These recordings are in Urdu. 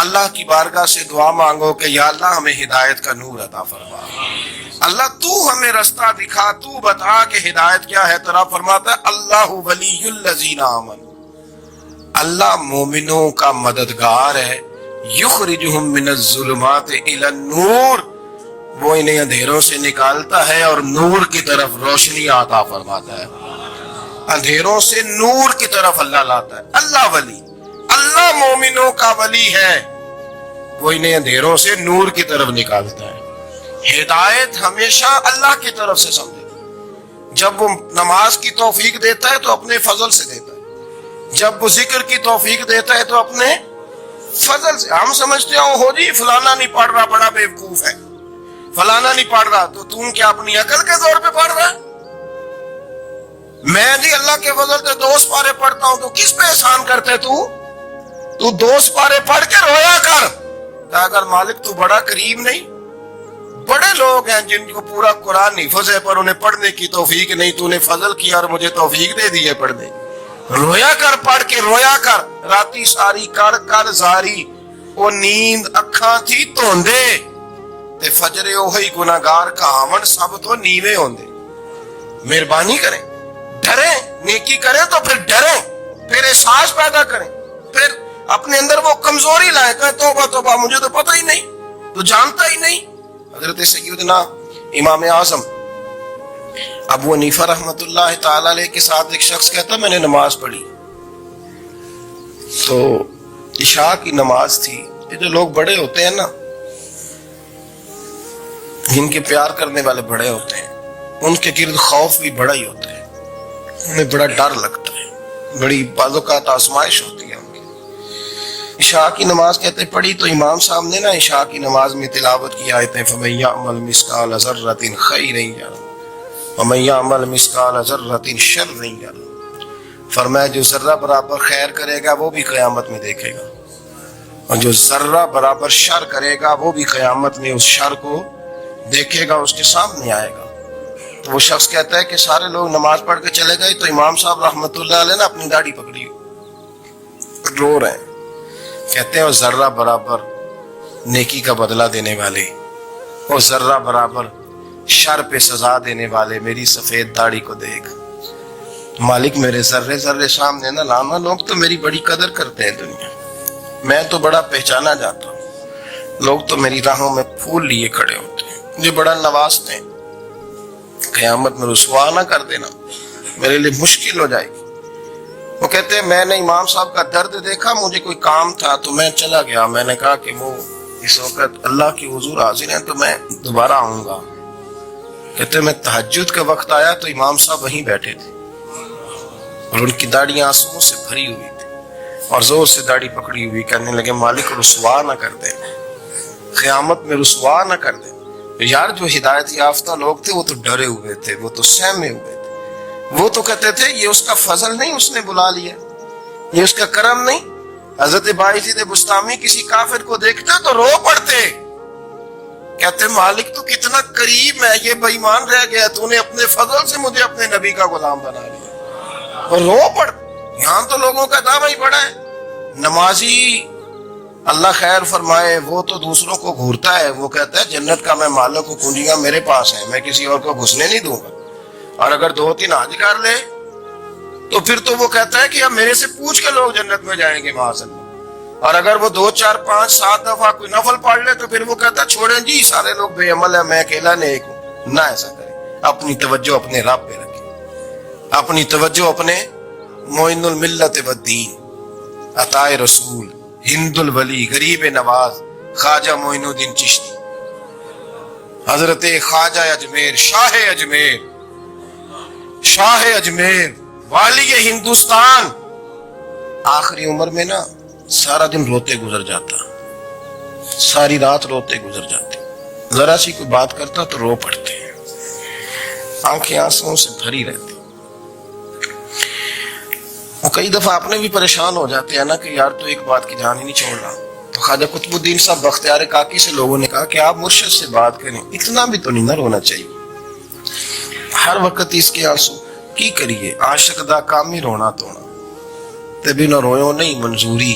اللہ کی بارگاہ سے دعا مانگو کہ یا اللہ ہمیں ہدایت کا نور عطا فرما، اللہ تو ہمیں رستہ دکھا، تو بتا کہ ہدایت کیا ہے۔ ترا فرماتا ہے اللہ ولی الذین آمنوا، اللہ مومنوں کا مددگار ہے، یخرجہم من الظلمات الی النور، وہ انہیں اندھیروں سے نکالتا ہے اور نور کی طرف روشنی عطا فرماتا ہے، اندھیروں سے نور کی طرف اللہ لاتا ہے۔ اللہ ولی، اللہ مومنوں کا ولی ہے، وہ انہیں اندھیروں سے نور کی طرف نکالتا ہے۔ ہدایت ہمیشہ اللہ کی طرف سے سمجھے، جب وہ نماز کی توفیق دیتا ہے تو اپنے فضل سے دیتا ہے، جب وہ ذکر کی توفیق دیتا ہے تو اپنے فضل سے۔ ہم سمجھتے ہیں ہو جی فلانا نہیں پڑھ رہا بڑا بیوقوف ہے، فلانا نہیں پڑھ رہا، تو تم کیا اپنی عقل کے زور پہ پڑھ رہا ہے؟ میں جی اللہ کے فضل سے 2 پارے پڑھتا ہوں، تو کس پہ احسان کرتے تو 2 پارے پڑھ کے رویا کر، اگر مالک تو بڑا قریب نہیں۔ بڑے لوگ ہیں جن کو پورا قرآن حفظ ہے پر انہیں پڑھنے کی توفیق نہیں، تو نے فضل کیا اور مجھے توفیق دے دی ہے پڑھنے۔ رویا کر، پڑھ کے رویا کر، راتی ساری کر کر زاری، وہ نیند اکھاں تھی توندے تے فجرے اوہی گناہگار کہاون سب تو نیوے ہوندے۔ مہربانی کریں، ڈریں، نیکی کریں تو پھر ڈریں، پھر احساس پیدا کریں، پھر اپنے اندر وہ کمزوری لائیں کہ توبہ توبہ مجھے تو پتہ ہی نہیں، تو جانتا ہی نہیں۔ حضرت سیدنا امام اعظم ابو حنیفہ رحمۃ اللہ تعالی علیہ کے ساتھ ایک شخص کہتا میں نے نماز پڑھی، تو عشاء کی نماز تھی۔ یہ جو لوگ بڑے ہوتے ہیں نا، جن کے پیار کرنے والے بڑے ہوتے ہیں، ان کے گرد خوف بھی بڑا ہی ہوتا ہے، انہیں بڑا ڈر لگتا ہے، بڑی بعض اوقات آزمائش ہوتی ہے ان کی۔ عشاء کی نماز کہتے پڑھی تو امام صاحب نے نا عشاء کی نماز میں تلاوت کی آیتیں فَمَن يَعْمَلْ مِثْقَالَ ذَرَّةٍ خَيْرًا يَرَهُ وَمَن يَعْمَلْ مِثْقَالَ ذَرَّةٍ شَرًّا يَرَهُ، فرمایا جو ذرہ برابر خیر کرے گا وہ بھی قیامت میں دیکھے گا، اور جو ذرہ برابر شر کرے گا وہ بھی قیامت میں اس شر کو دیکھے گا، اس کے سامنے آئے گا۔ تو وہ شخص کہتا ہے کہ سارے لوگ نماز پڑھ کے چلے گئے، تو امام صاحب رحمۃ اللہ علیہ نے اپنی داڑھی پکڑی، رو رہے ہیں، کہتے ہیں وہ ذرہ برابر نیکی کا بدلہ دینے والے، وہ ذرہ برابر شر پہ سزا دینے والے میری سفید داڑھی کو دیکھ، مالک میرے ذرے ذرے سامنے نہ لانا، لوگ تو میری بڑی قدر کرتے ہیں دنیا، میں تو بڑا پہچانا جاتا ہوں، لوگ تو میری راہوں میں پھول لیے کھڑے ہوتے ہیں، مجھے بڑا نوازتے ہیں، قیامت میں رسوا نہ کر دینا، میرے لیے مشکل ہو جائے گی۔ وہ کہتے ہیں میں نے امام صاحب کا درد دیکھا، مجھے کوئی کام تھا تو میں چلا گیا، میں نے کہا کہ وہ اس وقت اللہ کی حضور حاضر ہیں تو میں دوبارہ آؤں گا۔ کہتے ہیں میں تہجد کا وقت آیا تو امام صاحب وہیں بیٹھے تھے اور ان کی داڑیاں آنسوؤں سے بھری ہوئی تھی اور زور سے داڑھی پکڑی ہوئی، کہنے لگے مالک رسوا نہ کر دے، قیامت میں رسوا نہ کر دے۔ یار جو ہدایت یافتہ لوگ تھے وہ تو ڈرے ہوئے تھے، وہ تو سہمے ہوئے تھے، وہ تو کہتے تھے یہ اس کا فضل نہیں، اس نے بلا لیا، یہ اس کا کرم نہیں۔ حضرت باعزید بستامی کسی کافر کو دیکھتے تو رو پڑتے، کہتے مالک تو کتنا قریب ہے، یہ بے ایمان رہ گیا، تو نے اپنے فضل سے مجھے اپنے نبی کا غلام بنا لیا، اور رو پڑ۔ یہاں تو لوگوں کا دعویٰ ہی بڑا ہے، نمازی اللہ خیر فرمائے وہ تو دوسروں کو گھورتا ہے، وہ کہتا ہے جنت کا میں مالک ہوں، کنجیاں میرے پاس ہیں، میں کسی اور کو گھسنے نہیں دوں گا، اور اگر 2-3 حج کر لے تو پھر تو وہ کہتا ہے کہ اب میرے سے پوچھ کے لوگ جنت میں جائیں گے معاذ اللہ، اور اگر وہ 2 4 5 7 دفعہ کوئی نفل پڑھ لے تو پھر وہ کہتا ہے چھوڑیں جی سارے لوگ بے عمل ہے، میں اکیلا نیک ہوں۔ نہ ایسا کرے، اپنی توجہ اپنے رب پہ رکھے، اپنی توجہ اپنے معین الملت والدین، عطائے رسول، ہند الولی، غریب نواز، خواجہ معین الدین چشتی، حضرت خواجہ اجمیر، شاہ اجمیر، والی ہندوستان، آخری عمر میں نا سارا دن روتے گزر جاتا، ساری رات روتے گزر جاتے، ذرا سی کوئی بات کرتا تو رو پڑتے ہیں، آنکھیں آنسوؤں سے بھری رہتی۔ وہ کئی دفعہ اپنے بھی پریشان ہو جاتے ہیں نا کہ یار تو ایک بات کی جان ہی نہیں چھوڑ رہا، تو خواجہ قطب الدین صاحب بختیار کاکی سے لوگوں نے کہا کہ آپ مرشد سے بات کریں، اتنا بھی تو نہیں نہ رونا چاہیے، ہر وقت اس کے آنسو کی کریے، عاشق دا کام ہی رونا تونا، تبھی نہ رویو نہیں منظوری،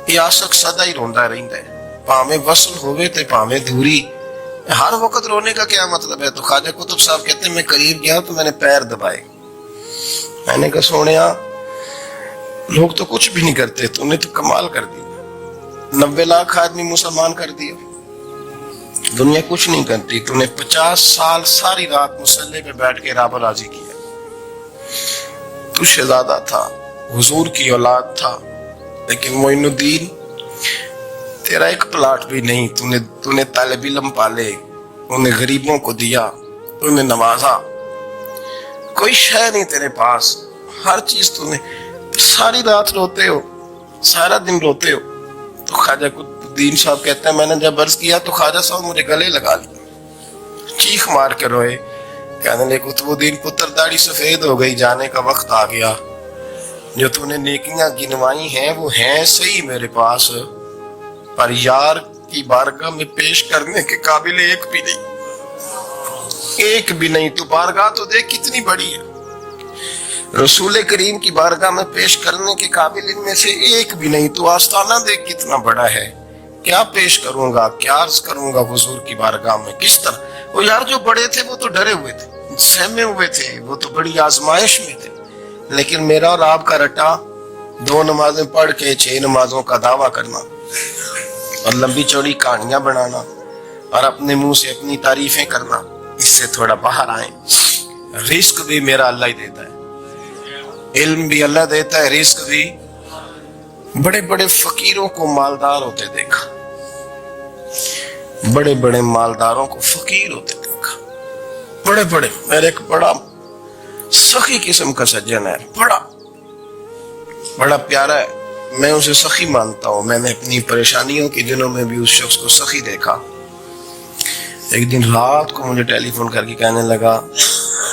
یہ عاشق سدا ہی روندا رہندا ہے، پاویں وصل ہوئے تے پاویں دوری، ہر وقت رونے کا کیا مطلب ہے؟ تو خواجہ قطب صاحب کہتے ہیں میں قریب گیا تو میں نے پیر دبائے، میں نے کہا سونیا لوگ تو کچھ بھی نہیں کرتے، تو نے تو کمال کر دیا، 90 لاکھ آدمی مسلمان کر دیا، دنیا کچھ نہیں کرتی، تو نے 50 سال ساری رات مسلح پہ بیٹھ کے رب راضی کیا، تو شہزادہ تھا، حضور کی اولاد تھا، لیکن معین الدین تیرا ایک پلاٹ بھی نہیں، تو نے طالب علم پالے، انہیں غریبوں کو دیا، انہیں نوازا، کوئی شے نہیں تیرے پاس، ہر چیز تو نے، ساری رات روتے ہو، سارا دن روتے ہو۔ تو خواجہ قطب الدین صاحب کہتے ہیں میں نے جب عرض کیا تو خواجہ صاحب مجھے گلے لگا لیا، چیخ مار کے روئے، کہنے لگے قطب الدین پتر داڑھی سفید ہو گئی، جانے کا وقت آ گیا، جو تو نے نیکیاں گنوائی ہیں وہ ہیں صحیح میرے پاس، پر یار کی بارگاہ میں پیش کرنے کے قابل ایک بھی نہیں، ایک بھی نہیں، تو بارگاہ تو دیکھ کتنی بڑی ہے، رسول کریم کی بارگاہ میں پیش کرنے کے قابل ان میں سے ایک بھی نہیں، تو آستانہ دیکھ کتنا بڑا ہے، کیا پیش کروں گا، کیا عرض کروں گا حضور کی بارگاہ میں، کس طرح؟ وہ یار جو بڑے تھے وہ تو ڈرے ہوئے تھے، سہمے ہوئے تھے، وہ تو بڑی آزمائش میں تھے، لیکن میرا اور آپ کا رٹا 2 نمازیں پڑھ کے 6 نمازوں کا دعویٰ کرنا اور لمبی چوڑی کہانیاں بنانا اور اپنے منہ سے اپنی تعریفیں کرنا، اس سے تھوڑا باہر آئیں۔ رزق بھی میرا اللہ ہی دیتا ہے، علم بھی اللہ دیتا ہے، رزق بھی۔ بڑے بڑے فقیروں کو مالدار ہوتے دیکھا، بڑے بڑے مالداروں کو فقیر ہوتے دیکھا، بڑے بڑے، میرے ایک بڑا سخی قسم کا سجن ہے، بڑا پیارا ہے، میں اسے سخی مانتا ہوں، میں نے اپنی پریشانیوں کے دنوں میں بھی اس شخص کو سخی دیکھا۔ ایک دن رات کو مجھے ٹیلی فون کر کے کہنے لگا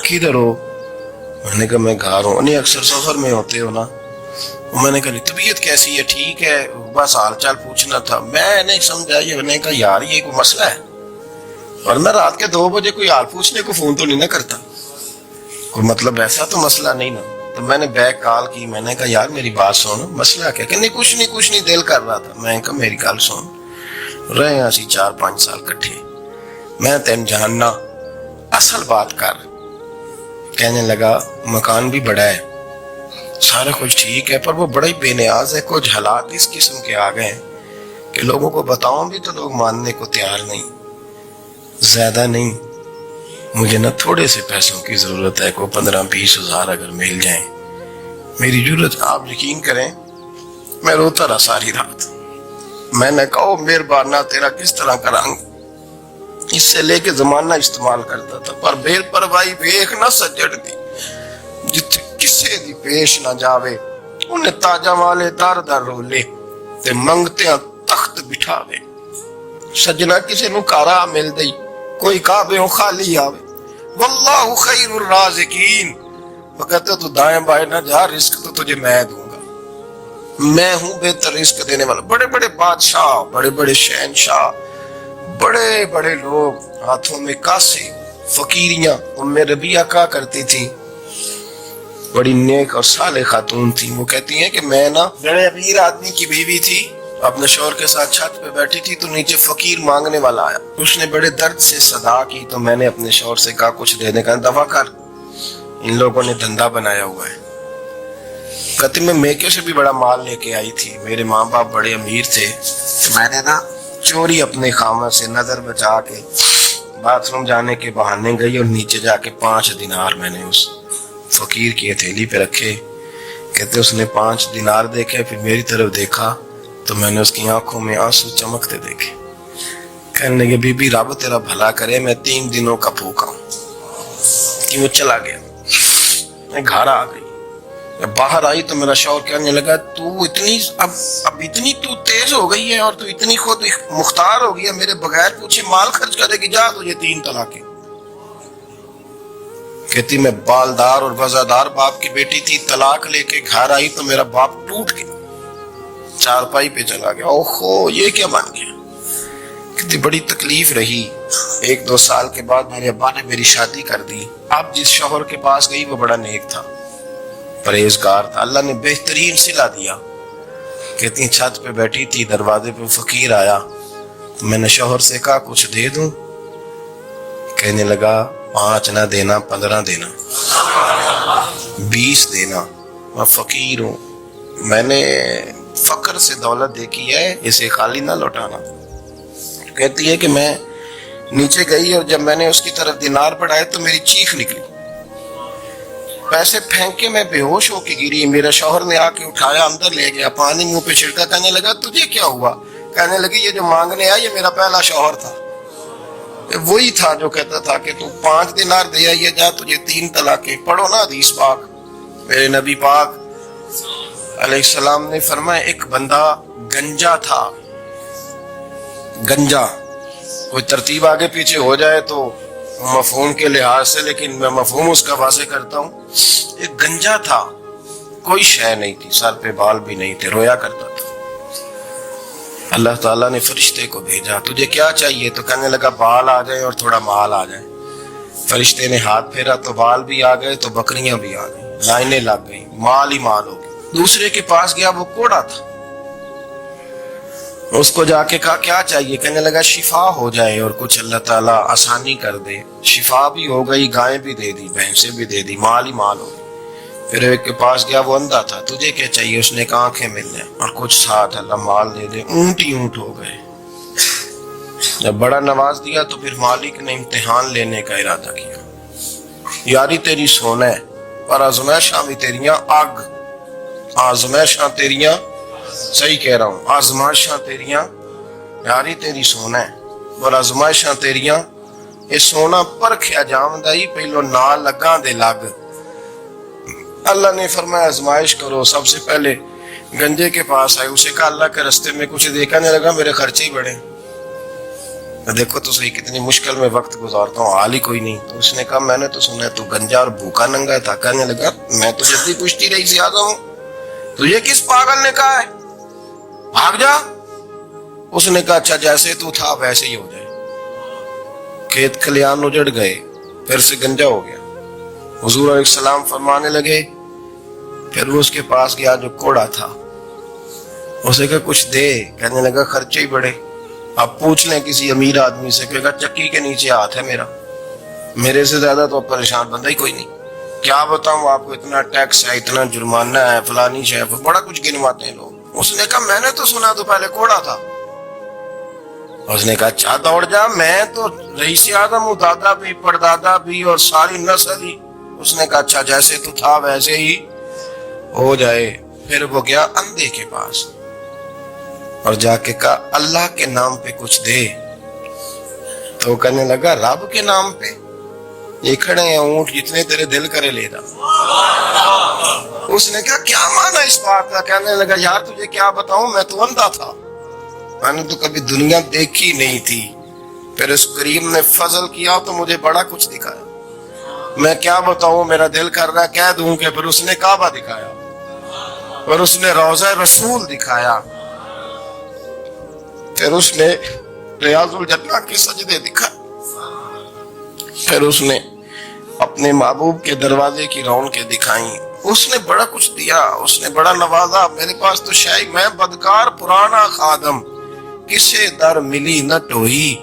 کدھر ہو؟ میں نے کہا میں گھر ہوں۔ نہیں اکثر سفر میں ہوتے ہو نا؟ میں نے کہا طبیعت کیسی ہے؟ ٹھیک ہے، بس حال چال پوچھنا تھا۔ میں نہیں سمجھا، یہ میں نے کہا یار یہ کوئی مسئلہ ہے، ورنہ رات کے 2 بجے کوئی حال پوچھنے کو فون تو نہیں نہ کرتا، کوئی مطلب ایسا تو مسئلہ نہیں نا۔ تو میں نے بیک کال کی، میں نے کہا یار میری بات سن، مسئلہ کیا؟ کہ نہیں کچھ نہیں دل کر رہا تھا۔ میں نے کہا میری گل سن، رہے اسی 4-5 سال کٹھے، میں تین جاننا، اصل بات کر۔ کہنے لگا مکان بھی بڑا ہے، سارا کچھ ٹھیک ہے، پر وہ بڑا ہی بے نیاز ہے، کچھ حالات اس قسم کے آ گئے ہیں کہ لوگوں کو بتاؤں بھی تو لوگ ماننے کو تیار نہیں، زیادہ نہیں، مجھے نہ تھوڑے سے پیسوں کی ضرورت ہے، کوئی 15-20 ہزار اگر مل جائیں میری ضرورت۔ آپ یقین کریں میں روتا رہا ساری رات۔ میں نے کہا مہربانہ تیرا کس طرح کرانگے، اس سے لے کے زمانہ استعمال کرتا تھا، پر بے پرواہی ویکھ نہ سجڑ دی، جتھے کسے دی پیش نہ جاوے، انہیں تاجہ والے در در رولے تے منگتیاں تخت بٹھاوے۔ سجنا کسے نو کارا مل دئی، کوئی کعبے خالی آوے، واللہ خیر الرازقین، وہ کہتے تو دائیں بائیں نہ جا، رزق تو تجھے میں دوں گا، میں ہوں بہتر رزق دینے والا۔ بڑے بڑے بادشاہ، بڑے بڑے شہنشاہ، بڑے بڑے لوگ، ہاتھوں میں کاسے، فقیریاں۔ ام ربیعہ کہا کرتی تھی، بڑی نیک اور صالح خاتون تھی، وہ کہتی ہیں کہ میں نا بڑے امیر آدمی کی بیوی تھی، اپنے شوہر کے ساتھ چھت پہ بیٹھی تھی تو نیچے فقیر مانگنے والا آیا، اس نے بڑے درد سے صدا کی تو میں نے اپنے شوہر سے کہا کچھ دینے کا دفع کر، ان لوگوں نے دھندا بنایا ہوا ہے۔ کہتی میں میکے سے بھی بڑا مال لے کے آئی تھی، میرے ماں باپ بڑے امیر تھے، تو میں نے نا چوری اپنے خامہ سے نظر بچا کے باتھ روم جانے کے بہانے گئی اور نیچے جا کے 5 دینار میں نے اس فقیر کی ہتھیلی پہ رکھے۔ کہتے اس نے 5 دینار دیکھے، پھر میری طرف دیکھا تو میں نے اس کی آنکھوں میں آنسو چمکتے دیکھے۔ کہنے لگے بی بی رب تیرا بھلا کرے، میں 3 دنوں کا بھوکا ہوں۔ کہ وہ چلا گیا، میں گھر آ گئی، میں باہر آئی تو میرا شوہر کہنے لگا تو اتنی اب اتنی تو تیز ہو گئی ہے اور تو اتنی خود مختار ہو گئی ہے، میرے بغیر پوچھے مال خرچ کرے گی، جا تجھے 3 طلاقیں۔ کہتی میں بالدار اور وزادار باپ کی بیٹی تھی، طلاق لے کے گھر آئی تو میرا باپ ٹوٹ گیا، چارپائی پہ چلا گیا، اوہو یہ کیا بن گیا۔ کتنی بڑی تکلیف رہی۔ 1-2 سال کے بعد میرے ابا نے میری شادی کر دی۔ اب جس شوہر کے پاس گئی وہ بڑا نیک تھا، پرہیزگار تھا، اللہ نے بہترین صلہ دیا، کہتی ہیں چھت پہ بیٹھی تھی، دروازے پہ فقیر آیا تو میں نے شوہر سے کہا کچھ دے دوں؟ کہنے لگا 5 نہ دینا، 15 دینا، 20 دینا، میں فقیر ہوں، میں نے فقر سے دولت دیکھی ہے، اسے خالی نہ لوٹانا۔ کہتی ہے کہ میں نیچے گئی اور جب میں نے اس کی طرف دینار بڑھائے تو میری چیخ نکلی، پیسے پھینک کے میں بے ہوش ہو کے گری۔ میرا شوہر نے آ کے اٹھایا، اندر لے گیا، پانی منہ پہ چھڑکا، کہنے لگا تجھے کیا ہوا؟ کہنے لگی یہ جو مانگنے آیا یہ میرا پہلا شوہر تھا، وہی تھا جو کہتا تھا کہ تو 5 دینار دے آئیے جا، تجھے 3 طلاقیں۔ پڑھو نا حدیث پاک، میرے نبی پاک علیہ السلام نے فرمایا ایک بندہ گنجا تھا، گنجا، کوئی ترتیب آگے پیچھے ہو جائے تو مفہوم کے لحاظ سے، لیکن میں مفہوم اس کا واضح کرتا ہوں، ایک گنجا تھا، کوئی شے نہیں تھی، سر پہ بال بھی نہیں تھے، رویا کرتا تھا۔ اللہ تعالیٰ نے فرشتے کو بھیجا، تجھے کیا چاہیے؟ تو کہنے لگا بال آ جائے اور تھوڑا مال آ جائے۔ فرشتے نے ہاتھ پھیرا تو بال بھی آ گئے تو بکریاں بھی آ گئیں، لائنیں لگ گئیں، مال ہی مال ہو گیا۔ دوسرے کے پاس گیا، وہ کوڑا تھا، اس کو جا کے کہا کیا چاہیے؟ کہنے لگا شفا ہو جائے اور کچھ اللہ تعالیٰ آسانی کر دے۔ شفا بھی ہو گئی، گائیں بھی دے دی، بھینسیں بھی دے دی، مال ہی مال ہو گئی۔ پھر ایک کے پاس گیا، وہ اندھا تھا، تجھے کیا چاہیے؟ اس نے کہا آنکھیں مل جائیں اور کچھ ساتھ اللہ مال دے دے۔ اونٹ ہی اونٹ ہو گئے۔ جب بڑا نواز دیا تو پھر مالک نے امتحان لینے کا ارادہ کیا، یاری تیری سونا ہے پر آزمائشاں بھی تیریاں آگ، آزمائشاں تیریاں، صحیح کہہ رہا ہوں، آزمائشاں تیریاں، یاری تیری سونا ہے اور آزمائشاں تیریاں، یہ سونا پرکھیا جامدائی پہلو نال لگاں دے لگ۔ اللہ نے فرمایا آزمائش کرو۔ سب سے پہلے گنجے کے پاس آئے، اسے کہا اللہ کے رستے میں کچھ دیکھا نہیں لگا، میرے خرچے ہی بڑھے، دیکھو تو صحیح کتنی مشکل میں وقت گزارتا ہوں، حال ہی کوئی نہیں۔ تو اس نے کہا میں نے تو سنا ہے تو گنجا اور بھوکا ننگا تھا۔ کہنے لگا میں تو جب بھی پوچھتی رہی زیادہ ہوں، تجھے کس پاگل نے کہا ہے بھاگ جا؟ اس نے کہا اچھا جیسے تو تھا ویسے ہی ہو جائے۔ کھیت کھلیان اجڑ گئے، پھر سے گنجا ہو گیا۔ حضور علیہ السلام فرمانے لگے، پھر وہ اس کے پاس گیا جو کوڑا تھا، اسے کہا کچھ دے، کہنے لگا خرچے ہی بڑھے۔ اب پوچھ لیں کسی امیر آدمی سے، کہے گا چکی کے نیچے ہاتھ ہے میرا، میرے سے زیادہ تو پریشان بندہ ہی کوئی نہیں، کیا بتاؤں آپ کو، اتنا ٹیکس ہے، اتنا جرمانہ ہے، فلانی شے، بڑا کچھ گنواتے ہیں لوگ۔ اس نے کہا میں نے تو سنا تو پہلے کوڑا تھا۔ اس نے کہا اچھا دوڑ جا، میں تو رئیس اعظم ہوں، دادا بھی پردادا بھی اور ساری نسل ہی۔ اس نے کہا اچھا جیسے تو تھا ویسے ہی ہو جائے۔ پھر وہ گیا اندھے کے پاس اور جا کے کہا اللہ کے نام پہ کچھ دے۔ تو وہ کہنے لگا رب کے نام پہ؟ یہ کھڑے ہیں اونٹ، جتنے تیرے دل کرے لے دا۔ اس نے کہا کیا معنی اس بات کا؟ کہنے لگا یار تجھے کیا بتاؤں، میں تو اندھا تھا، میں نے تو کبھی دنیا دیکھی نہیں تھی، پھر اس کریم نے فضل کیا تو مجھے بڑا کچھ دکھایا، میں کیا بتاؤں، میرا دل کر رہا ہے کہہ دوں کہ پھر اس نے کعبہ دکھایا، پھر اس نے روضہ رسول دکھایا، پھر اس نے ریاض الجنہ کے سجدے دکھائے، پھر اس نے اپنے محبوب کے دروازے کی رونقیں دکھائیں۔ اس نے بڑا کچھ دیا، اس نے بڑا نوازا۔ میرے پاس تو شاید میں بدکار پرانا خادم، کسے در ملی نہ ٹوئی،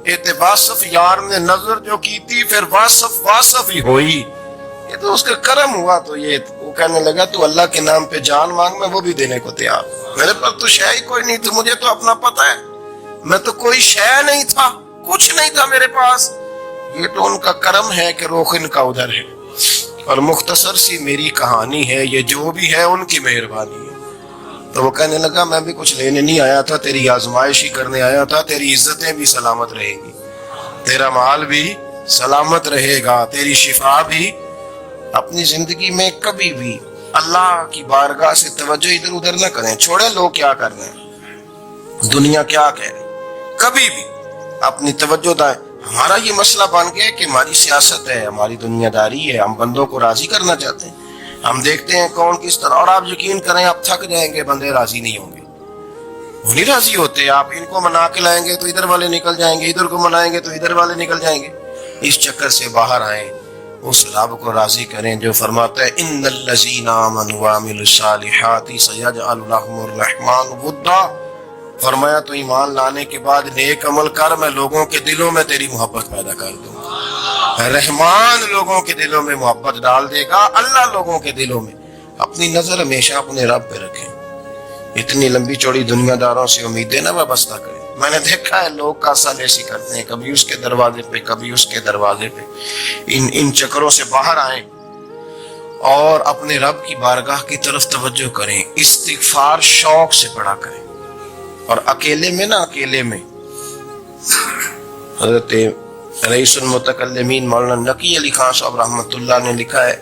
اعتباصف یار نے نظر جو کی تھی پھر واصف ہی ہوئی۔ یہ تو اس کا کرم ہوا۔ تو یہ وہ کہنے لگا تو اللہ کے نام پہ جان مانگ، میں وہ بھی دینے کو تیار، میرے پاس تو شے ہی کوئی نہیں تھی، مجھے تو اپنا پتہ ہے، میں تو کوئی شے نہیں تھا، کچھ نہیں تھا میرے پاس، یہ تو ان کا کرم ہے کہ رخ ان کا ادھر ہے، اور مختصر سی میری کہانی ہے، یہ جو بھی ہے ان کی مہربانی ہے۔ تو وہ کہنے لگا میں بھی کچھ لینے نہیں آیا تھا، تیری آزمائش ہی کرنے آیا تھا، تیری عزتیں بھی سلامت رہیں گی، تیرا مال بھی سلامت رہے گا، تیری شفا بھی۔ اپنی زندگی میں کبھی بھی اللہ کی بارگاہ سے توجہ ادھر ادھر نہ کریں، چھوڑیں لوگ کیا کر رہے ہیں، دنیا کیا کہہ رہے ہیں، کبھی بھی اپنی توجہ دائیں۔ ہمارا یہ مسئلہ بن گیا کہ ہماری سیاست ہے، ہماری دنیا داری ہے، ہم بندوں کو راضی کرنا چاہتے ہیں، ہم دیکھتے ہیں کون کس طرح، اور آپ یقین کریں آپ تھک جائیں گے، بندے راضی نہیں ہوں گے، وہ نہیں راضی ہوتے، آپ ان کو منا کے لائیں گے تو ادھر والے نکل جائیں گے، ادھر کو منائیں گے تو ادھر والے نکل جائیں گے۔ اس چکر سے باہر آئیں، اس رب کو راضی کریں جو فرماتا ہے ان الذین آمنوا وعملوا الصالحات سیجعل لهم الرحمن ودا. فرمایا تو ایمان لانے کے بعد نیک عمل کر، میں لوگوں کے دلوں میں تیری محبت پیدا کر دوں گا. رحمان لوگوں کے دلوں میں محبت ڈال دے گا. اللہ لوگوں کے دلوں میں. اپنی نظر ہمیشہ اپنے رب پہ رکھیں. اتنی لمبی چوڑی دنیا داروں سے امیدیں نہ وابستہ کریں. میں نے دیکھا ہے لوگ کاسا لیسی کرتے ہیں، کبھی اس کے دروازے پہ کبھی اس کے دروازے پہ. ان چکروں سے باہر آئیں اور اپنے رب کی بارگاہ کی طرف توجہ کریں. استغفار شوق سے پڑھا کریں. اور اکیلے میں اکیلے میں حضرت رئیس المتکلمین مولانا نقی علی خان صاحب رحمۃ اللہ نے لکھا ہے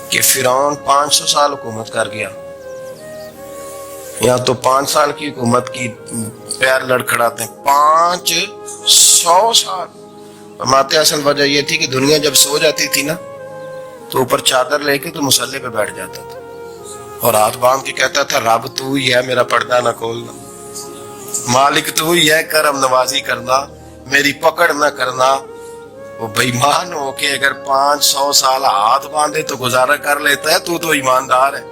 کہ فرعون 500 سال حکومت کر گیا. یہاں تو 5 سال کی حکومت کی پیر لڑکھڑاتے ہیں. 500 سال. فرماتے اصل وجہ یہ تھی کہ دنیا جب سو جاتی تھی نا تو اوپر چادر لے کے تو مصلے پہ بیٹھ جاتا تھا اور ہاتھ باندھ کے کہتا تھا رب تو ہی ہے، میرا پردہ نہ کھولنا. مالک تو ہی ہے، کرم نوازی کرنا، میری پکڑ نہ کرنا. وہ بے ایمان ہو کے اگر 500 سال ہاتھ باندھے تو گزارا کر لیتا ہے. تو ایماندار ہے.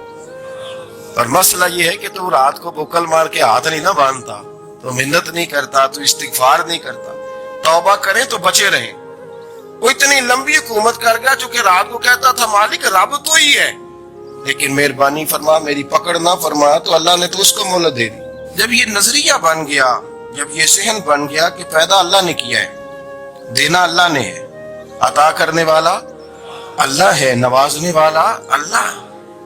اور مسئلہ یہ ہے کہ تو رات کو بکل مار کے ہاتھ نہیں نہ باندھتا، تو محنت نہیں کرتا، تو استغفار نہیں کرتا. توبہ کریں تو بچے رہیں. وہ اتنی لمبی حکومت کر گیا چونکہ رات کو کہتا تھا مالک رب تو ہی ہے، لیکن مہربانی فرما میری پکڑ نہ فرما، تو اللہ نے تو اس کو مہلت دے دی. جب یہ نظریہ بن گیا، جب یہ ذہن بن گیا کہ پیدا اللہ نے کیا ہے، دینا اللہ نے ہے، عطا کرنے والا اللہ ہے، نوازنے والا اللہ،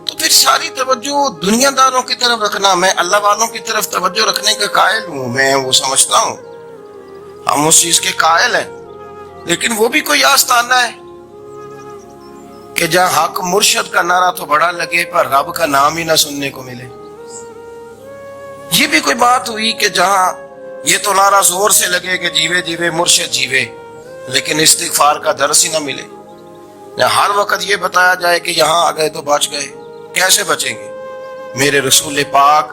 تو پھر ساری توجہ دنیا داروں کی طرف رکھنا. میں اللہ والوں کی طرف توجہ رکھنے کا قائل ہوں، میں وہ سمجھتا ہوں ہم اس چیز کے قائل ہیں، لیکن وہ بھی کوئی آستانہ ہے کہ جہاں حق مرشد کا نعرہ تو بڑا لگے پر رب کا نام ہی نہ سننے کو ملے. یہ بھی کوئی بات ہوئی کہ جہاں یہ تو نعرہ زور سے لگے کہ جیوے جیوے مرشد جیوے، لیکن استغفار کا درس ہی نہ ملے. ہر وقت یہ بتایا جائے کہ یہاں آ گئے تو بچ گئے. کیسے بچیں گے؟ میرے رسول پاک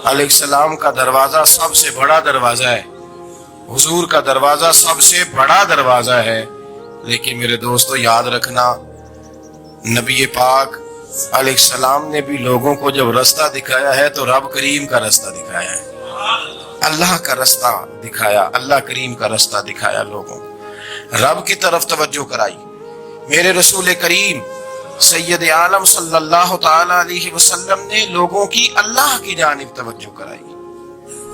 علیہ السلام کا دروازہ سب سے بڑا دروازہ ہے، حضور کا دروازہ سب سے بڑا دروازہ ہے. لیکن میرے دوستو یاد رکھنا، نبی پاک علیہ السلام نے بھی لوگوں کو جب رستہ دکھایا ہے تو رب کریم کا رستہ دکھایا ہے، اللہ کا رستہ دکھایا، اللہ کریم کا رستہ دکھایا. لوگوں رب کی طرف توجہ کرائی. میرے رسول کریم سید عالم صلی اللہ تعالی علیہ وسلم نے لوگوں کی اللہ کی جانب توجہ کرائی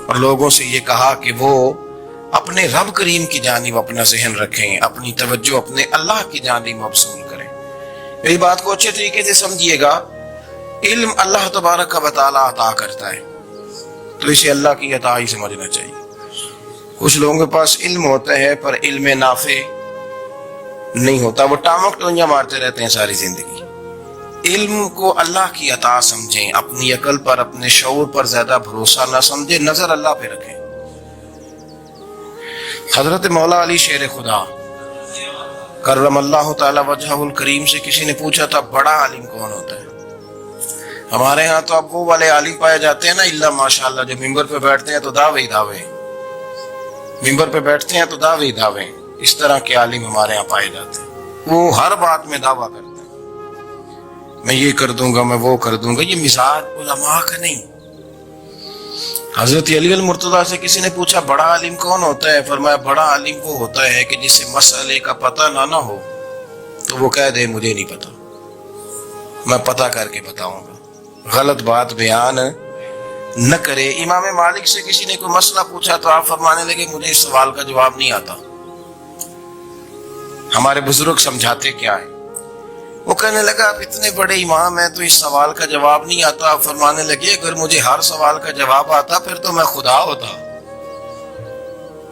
اور لوگوں سے یہ کہا کہ وہ اپنے رب کریم کی جانب اپنا ذہن رکھیں، اپنی توجہ اپنے اللہ کی جانب مبذول کریں. میری بات کو اچھے طریقے سے سمجھیے گا. علم اللہ تبارک و تعالی عطا کرتا ہے تو اسے اللہ کی عطا ہی سمجھنا چاہیے. کچھ لوگوں کے پاس علم ہوتا ہے پر علم نافع نہیں ہوتا، وہ ٹامک ٹونیاں مارتے رہتے ہیں ساری زندگی. علم کو اللہ کی عطا سمجھیں، اپنی عقل پر اپنے شعور پر زیادہ بھروسہ نہ سمجھیں، نظر اللہ پہ رکھیں. حضرت مولا علی شیر خدا کرم اللہ تعالی وجہہ الکریم سے کسی نے پوچھا تھا بڑا عالم کون ہوتا ہے؟ ہمارے ہاں تو اب وہ والے عالم پائے جاتے ہیں نا اللہ ماشاءاللہ، جو ممبر پہ بیٹھتے ہیں تو دعوے ہی دعوے، ممبر پہ بیٹھتے ہیں تو دعوے ہی دعوے. اس طرح کے عالم ہمارے یہاں پائے جاتے ہیں. وہ ہر بات میں دعویٰ کرتے ہیں، میں یہ کر دوں گا، میں وہ کر دوں گا. یہ مزاج علماء کا نہیں. حضرت علی المرتضیٰ سے کسی نے پوچھا بڑا عالم کون ہوتا ہے؟ فرمایا بڑا عالم وہ ہوتا ہے کہ جسے مسئلے کا پتہ نہ ہو تو وہ کہہ دے مجھے نہیں پتا، میں پتہ کر کے بتاؤں گا، غلط بات بیان نہ کرے. امام مالک سے کسی نے کوئی مسئلہ پوچھا تو آپ فرمانے لگے مجھے اس سوال کا جواب نہیں آتا. ہمارے بزرگ سمجھاتے کیا ہے؟ وہ کہنے لگا آپ اتنے بڑے امام ہیں تو اس سوال کا جواب نہیں آتا. آپ فرمانے لگے اگر مجھے ہر سوال کا جواب آتا پھر تو میں خدا ہوتا.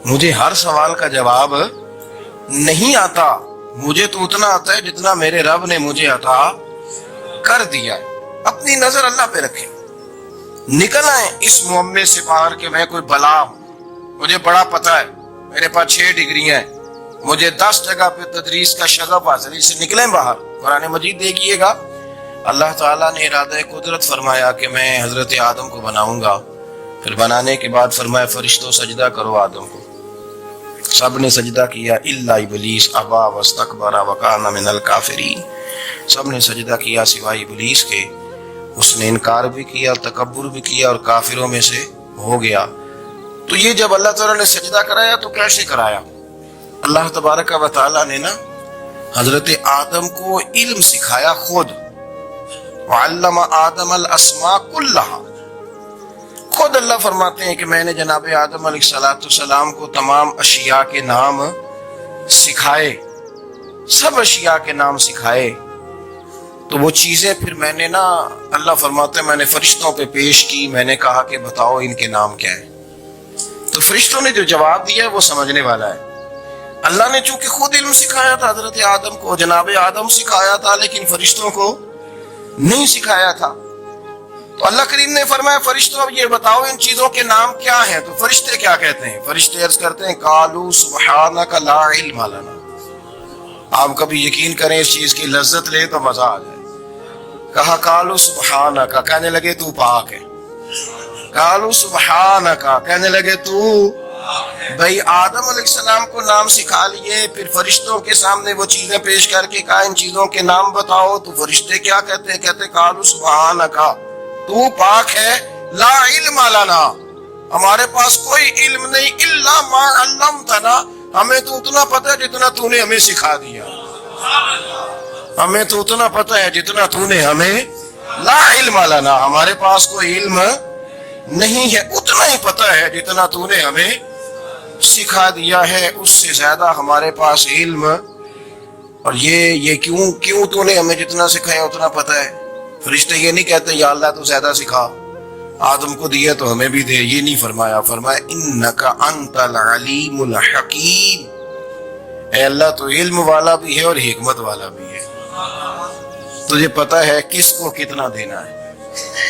مجھے ہر سوال کا جواب نہیں آتا، مجھے تو اتنا آتا ہے جتنا میرے رب نے مجھے عطا کر دیا ہے. اپنی نظر اللہ پہ رکھیں. نکل آئیں اس معمے سے باہر کہ میں کوئی بلا ہوں، مجھے بڑا پتا ہے، میرے پاس 6 ڈگریاں ہیں، مجھے 10 جگہ پہ تدریس کا شغف حاصل. اس سے نکلیں باہر. قرآن مجید دیکھیے گا اللہ تعالیٰ نے ارادہ قدرت فرمایا کہ میں حضرت آدم کو بناؤں گا، پھر بنانے کے بعد فرمایا فرشتوں سجدہ کرو آدم کو. سب نے سجدہ کیا الا ابلیس ابا واستکبر وکان من الکافرین، سب نے سجدہ کیا سوائے ابلیس کے، اس نے انکار بھی کیا، تکبر بھی کیا اور کافروں میں سے ہو گیا۔ تو یہ جب اللہ تعالیٰ نے سجدہ کرایا تو کیسے کرایا؟ اللہ تبارک و تعالیٰ نے نا حضرت آدم کو علم سکھایا خود، وعلم آدم الاسماء کلہا، خود اللہ فرماتے ہیں کہ میں نے جناب آدم علیہ السلام کو تمام اشیاء کے نام سکھائے، سب اشیاء کے نام سکھائے۔ تو وہ چیزیں پھر میں نے نا، اللہ فرماتے ہیں میں نے فرشتوں پہ پیش کی، میں نے کہا کہ بتاؤ ان کے نام کیا ہے۔ تو فرشتوں نے جو جواب دیا وہ سمجھنے والا ہے۔ اللہ نے چونکہ خود علم سکھایا تھا حضرت آدم کو، جناب آدم سکھایا تھا، لیکن فرشتوں کو نہیں سکھایا تھا۔ تو اللہ کریم نے فرمایا فرشتوں اب یہ بتاؤ ان چیزوں کے نام کیا ہیں۔ تو فرشتے کیا کہتے ہیں؟ فرشتے عرض کرتے ہیں قالوا سبحانک لا علم لنا۔ آپ کبھی یقین کریں اس چیز کی لذت لیں تو مزہ آ جائے۔ کہا قالوا سبحانک، کہنے لگے تو پاک ہے۔ قالوا سبحانک، کہنے لگے تو بھائی آدم علیہ السلام کو نام سکھا لیے، پھر فرشتوں کے سامنے وہ چیزیں پیش کر کے کہا ان چیزوں کے نام بتاؤ۔ تو فرشتے کیا کہتے ہیں؟ کہتے قالوا سبحانک، تو پاک ہے، لا علم لنا، ہمارے پاس کوئی علم نہیں، الا ما علمتنا، ہمیں تو اتنا پتہ ہے جتنا تو نے ہمیں سکھا دیا، ہمیں تو اتنا پتہ ہے جتنا تو نے ہمیں، لا علم لنا، ہمارے پاس کوئی علم نہیں ہے، اتنا ہی پتہ ہے جتنا تو نے ہمیں سکھا دیا ہے، اس سے زیادہ ہمارے پاس علم۔ اور یہ کیوں تو نے ہمیں جتنا سکھایا اتنا پتہ ہے؟ فرشتے یہ نہیں کہتے یا اللہ تو زیادہ سکھا، آدم کو دیا تو ہمیں بھی دے، یہ نہیں فرمایا، فرمایا انک انت العلیم الحکیم، اے اللہ تو علم والا بھی ہے اور حکمت والا بھی ہے، تجھے پتہ ہے کس کو کتنا دینا ہے،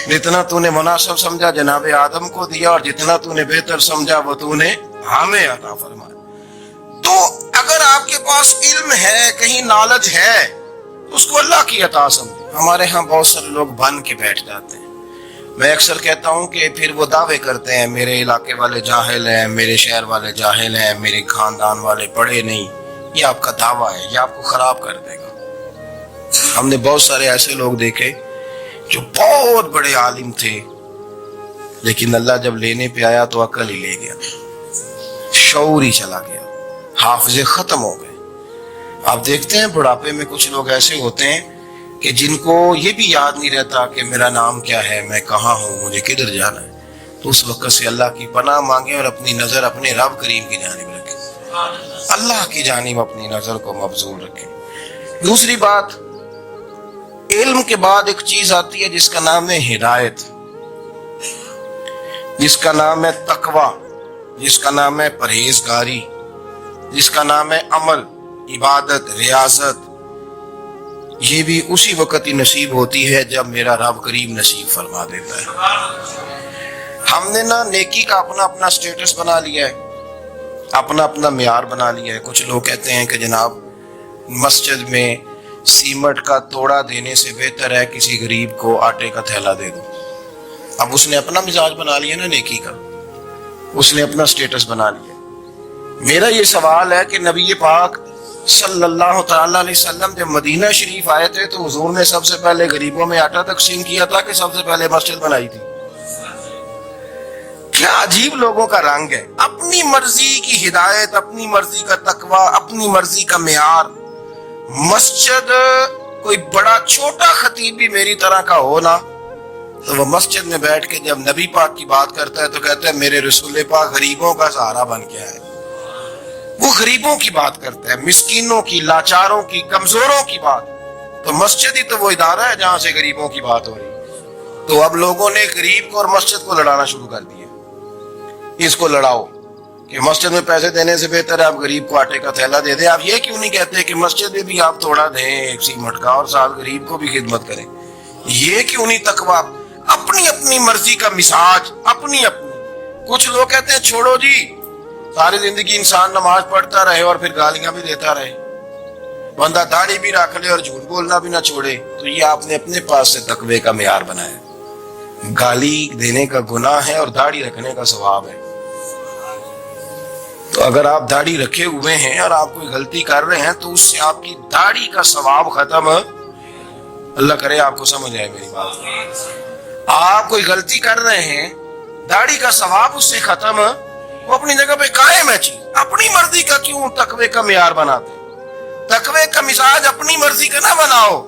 جتنا تو نے مناسب سمجھا جناب آدم کو دیا، اور جتنا تو نے بہتر سمجھا وہ تو نے ہمیں عطا فرمایا۔ تو اگر آپ کے پاس علم ہے، کہیں نالج ہے، اس کو اللہ کی عطا سمجھے۔ ہمارے ہاں بہت سارے لوگ بن کے بیٹھ جاتے ہیں، میں اکثر کہتا ہوں کہ پھر وہ دعوے کرتے ہیں میرے علاقے والے جاہل ہیں، میرے شہر والے جاہل ہیں، میرے خاندان والے پڑھے نہیں۔ یہ آپ کا دعویٰ ہے، یہ آپ کو خراب کر دے گا۔ ہم نے بہت سارے ایسے لوگ دیکھے جو بہت بڑے عالم تھے، لیکن اللہ جب لینے پہ آیا تو عقل ہی لے گیا، شعور ہی چلا گیا، حافظے ختم ہو گئے۔ آپ دیکھتے ہیں بڑھاپے میں کچھ لوگ ایسے ہوتے ہیں کہ جن کو یہ بھی یاد نہیں رہتا کہ میرا نام کیا ہے، میں کہاں ہوں، مجھے کدھر جانا ہے۔ تو اس وقت سے اللہ کی پناہ مانگیں اور اپنی نظر اپنے رب کریم کی جانب رکھیں، اللہ کی جانب اپنی نظر کو مبذول رکھیں۔ دوسری بات، علم کے بعد ایک چیز آتی ہے جس کا نام ہے ہدایت، جس کا نام ہے تقوی، جس کا نام ہے پرہیزگاری، جس کا نام ہے عمل، عبادت، ریاضت۔ یہ بھی اسی وقت ہی نصیب ہوتی ہے جب میرا رب کریم نصیب فرما دیتا ہے۔ ہم نے نا نیکی کا اپنا اپنا سٹیٹس بنا لیا ہے، اپنا اپنا معیار بنا لیا ہے۔ کچھ لوگ کہتے ہیں کہ جناب مسجد میں سیمٹ کا توڑا دینے سے بہتر ہے کسی غریب کو آٹے کا تھیلا دے دو۔ اب اس نے اپنا مزاج بنا لیا نا نیکی کا، اس نے اپنا سٹیٹس بنا لیا۔ میرا یہ سوال ہے کہ نبی پاک صلی اللہ تعالی علیہ وسلم جب مدینہ شریف آئے تھے تو حضور نے سب سے پہلے غریبوں میں آٹا تقسیم کیا تھا کہ سب سے پہلے مسجد بنائی تھی؟ کیا عجیب لوگوں کا رنگ ہے، اپنی مرضی کی ہدایت، اپنی مرضی کا تقوی، اپنی مرضی کا معیار۔ مسجد کوئی بڑا چھوٹا خطیب بھی میری طرح کا ہو نا، تو وہ مسجد میں بیٹھ کے جب نبی پاک کی بات کرتا ہے تو کہتا ہے میرے رسول پاک غریبوں کا سہارا بن کے آئے۔ وہ غریبوں کی بات کرتا ہے، مسکینوں کی، لاچاروں کی، کمزوروں کی بات۔ تو مسجد ہی تو وہ ادارہ ہے جہاں سے غریبوں کی بات ہو رہی۔ تو اب لوگوں نے غریب کو اور مسجد کو لڑانا شروع کر دیا، اس کو لڑاؤ کہ مسجد میں پیسے دینے سے بہتر ہے آپ غریب کو آٹے کا تھیلا دے دیں۔ آپ یہ کیوں نہیں کہتے کہ مسجد میں بھی آپ تھوڑا دیں ایک سیمٹ کا اور ساتھ غریب کو بھی خدمت کریں؟ یہ کیوں نہیں تقویٰ؟ اپنی اپنی مرضی کا مزاج، اپنی اپنی۔ کچھ لوگ کہتے ہیں چھوڑو جی، ساری زندگی انسان نماز پڑھتا رہے اور پھر گالیاں بھی دیتا رہے، بندہ داڑھی بھی رکھ لے اور جھوٹ بولنا بھی نہ چھوڑے۔ تو یہ آپ نے اپنے پاس سے تقوی کا معیار بنایا۔ گالی دینے کا گناہ ہے اور داڑھی رکھنے کا ثواب ہے۔ تو تو اگر آپ داڑھی رکھے ہوئے ہیں اور آپ کوئی غلطی کر رہے ہیں تو اس سے آپ کی داڑھی کا ثواب ختم، اللہ کرے آپ کو سمجھ آئے میری بات۔ آپ کوئی غلطی کر رہے ہیں، داڑھی کا ثواب اس سے ختم، وہ اپنی جگہ پہ قائم ہے چیز۔ اپنی مرضی کا کیوں تقوی کا معیار بناتے؟ تقوی کا مزاج اپنی مرضی کا نہ بناؤ،